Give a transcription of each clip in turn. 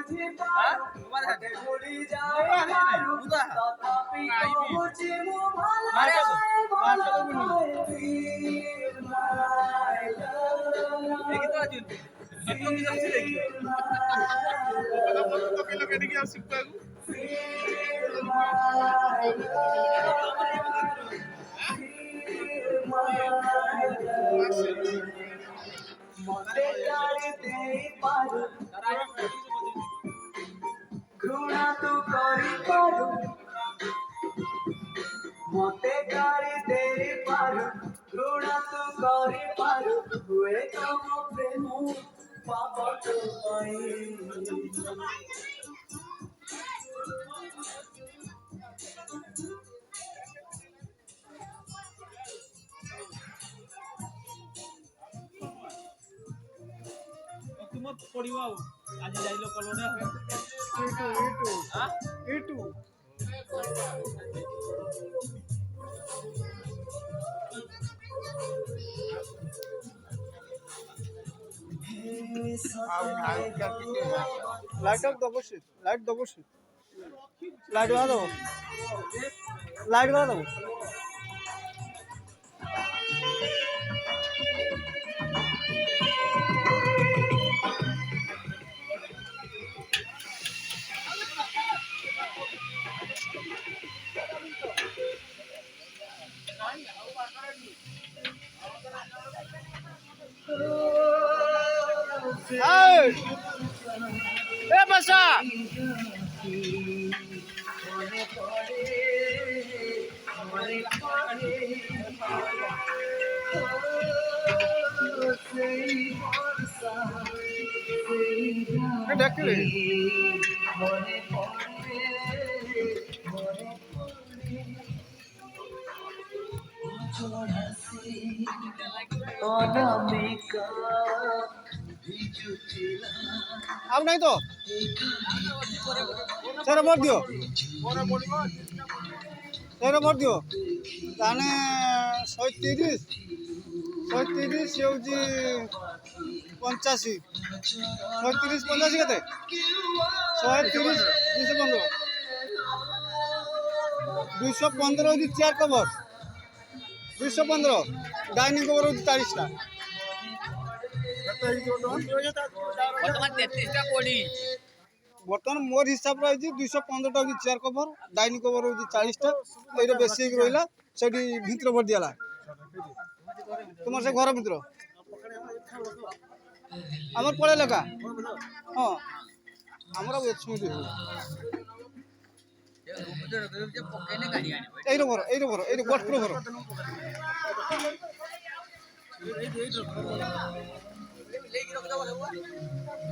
হ্যাঁ তোমার হাতে ভুলি যায় বুদা আইবি আরে দেখি তো আজুন একটু কি যাচ্ছে দেখি কথা বল তো কে লাগে দেখি আর শিখতে আগু মতে গাড়িতে পারু ঘৃণা তু করি পারু মতে গাড়িতে পারু ঘৃণা তু করি পারু হুয়ে তম প্রেম পাবত পাই ତୁମ ପଡିବ ଆଉ ଆଜି ଯାଇଲ କଲରେ ଏଟୁ লাইট অফ দেবো লাইট দেবো লাইট বাড়া দেবো লাইট বাড়া দেবো এ বাসা ଆଉ ନାଇଁ ତ ସେଟା ଭୋଟ ଦିଅ ସେଟା ଭୋଟ ଦିଅ ତାହେଲେ 130 ହେଉଛି 85 130 85 କେତେ 130 215 ହେଉଛି ଚେୟାର କଭର 215 ଡାଇନିଂ କଭର ହେଉଛି 40ଟା ବର୍ତ୍ତମାନ ମୋର ହିସାବ ରହିଛି 215ଟା ହେଉଛି ଚେୟାର କଭର ଡାଇନିଂ କଭର ହେଉଛି 40ଟା ଏଇଟା ବେଶୀ ହେଇକି ରହିଲା ସେଠି ଭିତରେ ଭୋଟ ଦିଆଲା ତୁମର ସେ ଘର ଭିତର ଆମର ପଳେଇ ଲେଖା ହଁ ଆମର ଏଇ ଘର ଏଇ ଗଟପୁର ଘର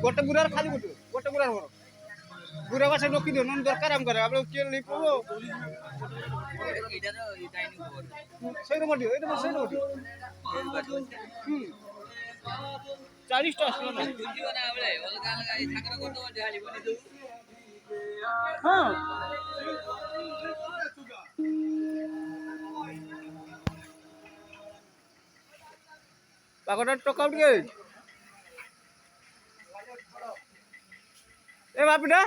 ଗୋଟେ ବୁଢ଼ାର ଖାଲି ଗୋଟେ ବୁଢ଼ାର ଘର ବୁଢ଼ା ବା ସେ ରଖିଦିଅ ନହେଲେ ଦରକାର ଆମ ଘରେ આપણે କିଏ ନେଇ ପଡ଼ିବ ସେଇଟା ମଟିବ ଏଇଟା ସେଇଟା ମଟିବ 40ଟା ଆସିବ ନା ହଁ ପାଗଟା ଟକାଉ ଟିକେ ଏ ବାପିଟା